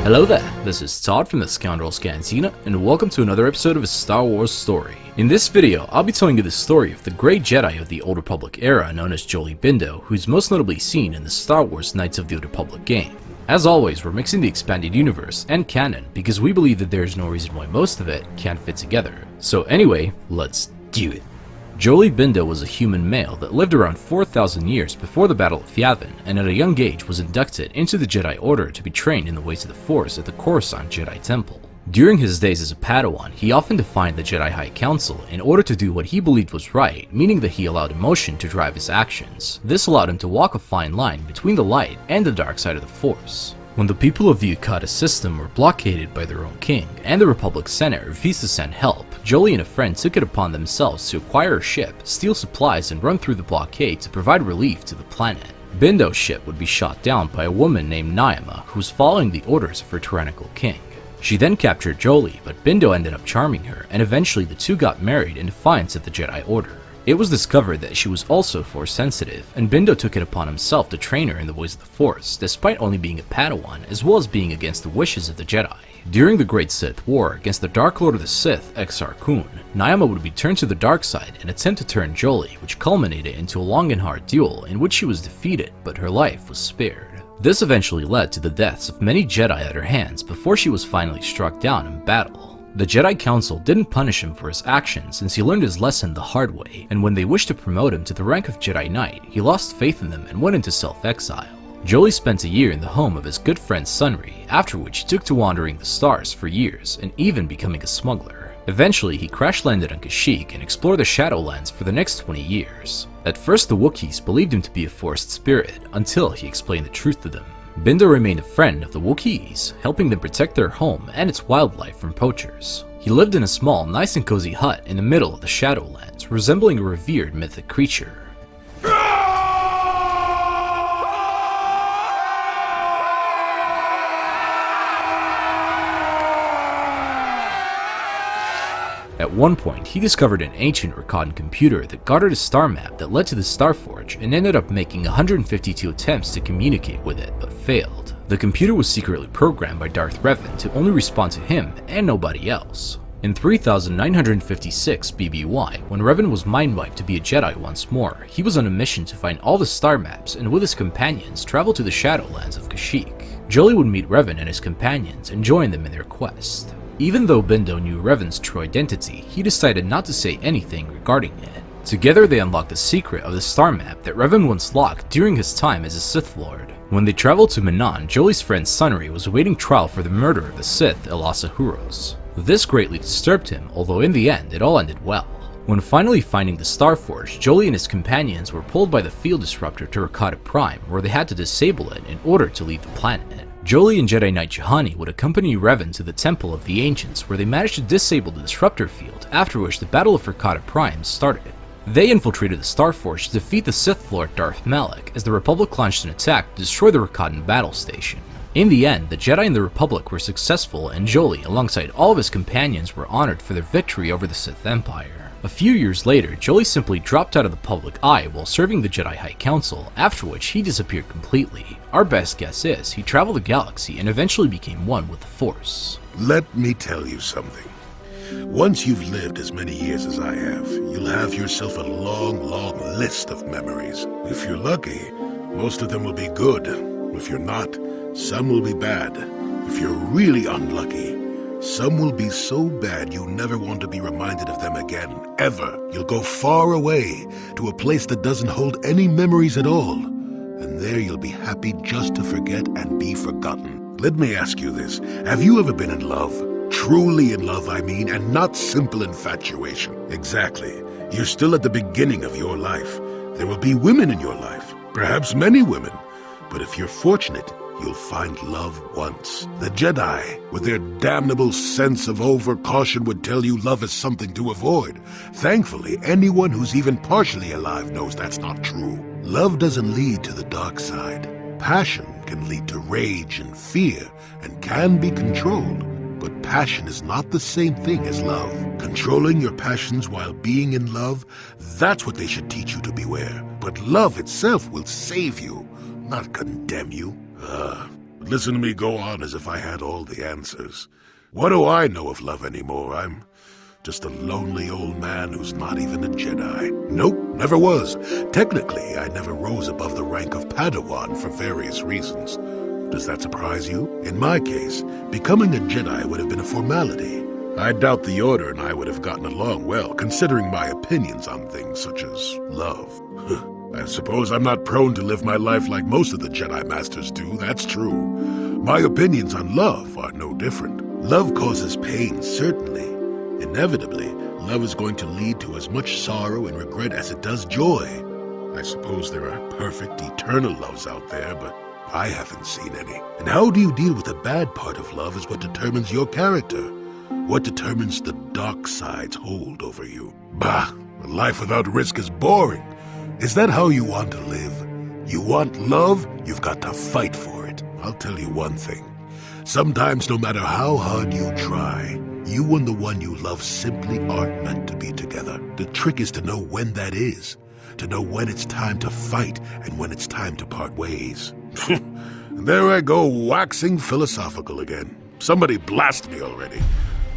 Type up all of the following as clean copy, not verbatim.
Hello there, this is Todd from the Scoundrels Cantina, and welcome to another episode of a Star Wars story. In this video, I'll be telling you the story of the Great Jedi of the Old Republic era known as Jolee Bindo, who's most notably seen in the Star Wars Knights of the Old Republic game. As always, we're mixing the expanded universe and canon because we believe that there's no reason why most of it can't fit together. So anyway, let's do it. Jolee Bindo was a human male that lived around 4,000 years before the Battle of Yavin, and at a young age was inducted into the Jedi Order to be trained in the ways of the Force at the Coruscant Jedi Temple. During his days as a Padawan, he often defied the Jedi High Council in order to do what he believed was right, meaning that he allowed emotion to drive his actions. This allowed him to walk a fine line between the light and the dark side of the Force. When the people of the Ukata system were blockaded by their own king, and the Republic Senate refused to send help, Jolee and a friend took it upon themselves to acquire a ship, steal supplies, and run through the blockade to provide relief to the planet. Bindo's ship would be shot down by a woman named Naima, who was following the orders of her tyrannical king. She then captured Jolee, but Bindo ended up charming her, and eventually the two got married in defiance of the Jedi Order. It was discovered that she was also Force sensitive, and Bindo took it upon himself to train her in the ways of the Force, despite only being a Padawan, as well as being against the wishes of the Jedi. During the Great Sith War against the Dark Lord of the Sith, Exar Kun, Naima would be turned to the dark side and attempt to turn Jolee, which culminated into a long and hard duel in which she was defeated, but her life was spared. This eventually led to the deaths of many Jedi at her hands before she was finally struck down in battle. The Jedi Council didn't punish him for his actions since he learned his lesson the hard way, and when they wished to promote him to the rank of Jedi Knight, he lost faith in them and went into self-exile. Jolee spent a year in the home of his good friend Sunri, after which he took to wandering the stars for years and even becoming a smuggler. Eventually, he crash-landed on Kashyyyk and explored the Shadowlands for the next 20 years. At first, the Wookiees believed him to be a forced spirit, until he explained the truth to them. Bindo remained a friend of the Wookiees, helping them protect their home and its wildlife from poachers. He lived in a small, nice and cozy hut in the middle of the Shadowlands, resembling a revered mythic creature. At one point, he discovered an ancient Rakan computer that guarded a star map that led to the Starforge and ended up making 152 attempts to communicate with it, but failed. The computer was secretly programmed by Darth Revan to only respond to him and nobody else. In 3956 BBY, when Revan was mind-wiped to be a Jedi once more, he was on a mission to find all the star maps and with his companions travel to the Shadowlands of Kashyyyk. Jolee would meet Revan and his companions and join them in their quest. Even though Bindo knew Revan's true identity, he decided not to say anything regarding it. Together they unlocked the secret of the star map that Revan once locked during his time as a Sith Lord. When they traveled to Manan, Jolee's friend Sunri was awaiting trial for the murder of the Sith Elasa Huros. This greatly disturbed him, although in the end it all ended well. When finally finding the Starforge, Jolee and his companions were pulled by the field disruptor to Rakata Prime, where they had to disable it in order to leave the planet. Jolee and Jedi Knight Juhani would accompany Revan to the Temple of the Ancients, where they managed to disable the disruptor field, after which the Battle of Rakata Prime started. They infiltrated the Starforge to defeat the Sith Lord Darth Malak, as the Republic launched an attack to destroy the Rakatan battle station. In the end, the Jedi and the Republic were successful, and Jolee, alongside all of his companions, were honored for their victory over the Sith Empire. A few years later, Jolee simply dropped out of the public eye while serving the Jedi High Council, after which he disappeared completely. Our best guess is he traveled the galaxy and eventually became one with the Force. Let me tell you something. Once you've lived as many years as I have, you'll have yourself a long list of memories. If you're lucky, most of them will be good. If you're not, some will be bad. If you're really unlucky, some will be so bad you never want to be reminded of them again, ever. You'll go far away to a place that doesn't hold any memories at all, and there you'll be happy just to forget and be forgotten. Let me ask you this, have you ever been in love? Truly in love, I mean, and not simple infatuation. Exactly. You're still at the beginning of your life. There will be women in your life, perhaps many women, but if you're fortunate, you'll find love once. The Jedi, with their damnable sense of over-caution, would tell you love is something to avoid. Thankfully, anyone who's even partially alive knows that's not true. Love doesn't lead to the dark side. Passion can lead to rage and fear, and can be controlled. But passion is not the same thing as love. Controlling your passions while being in love, that's what they should teach you to beware. But love itself will save you, not condemn you. But listen to me go on as if I had all the answers. What do I know of love anymore? I'm just a lonely old man who's not even a Jedi. Nope, never was. Technically, I never rose above the rank of Padawan for various reasons. Does that surprise you? In my case, becoming a Jedi would have been a formality. I doubt the Order and I would have gotten along well, considering my opinions on things such as love. I suppose I'm not prone to live my life like most of the Jedi Masters do, that's true. My opinions on love are no different. Love causes pain, certainly. Inevitably, love is going to lead to as much sorrow and regret as it does joy. I suppose there are perfect, eternal loves out there, but I haven't seen any. And how do you deal with the bad part of love is what determines your character. What determines the dark side's hold over you. Bah, a life without risk is boring. Is that how you want to live? You want love? You've got to fight for it. I'll tell you one thing. Sometimes, no matter how hard you try, you and the one you love simply aren't meant to be together. The trick is to know when that is. To know when it's time to fight and when it's time to part ways. There I go, waxing philosophical again. Somebody blast me already.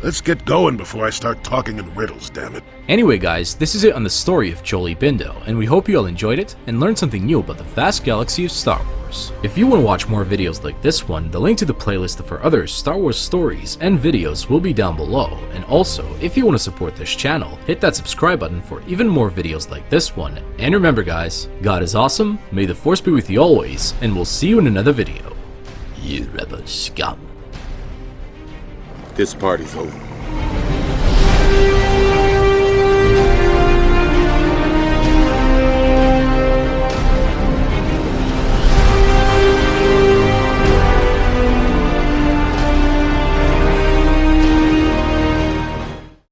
Let's get going before I start talking in riddles, damn it. Anyway guys, this is it on the story of Jolee Bindo, and we hope you all enjoyed it and learned something new about the vast galaxy of Star Wars. If you want to watch more videos like this one, the link to the playlist of our other Star Wars stories and videos will be down below, and also, if you want to support this channel, hit that subscribe button for even more videos like this one, and remember guys, God is awesome, may the Force be with you always, and we'll see you in another video. You rebel scum. This party's over.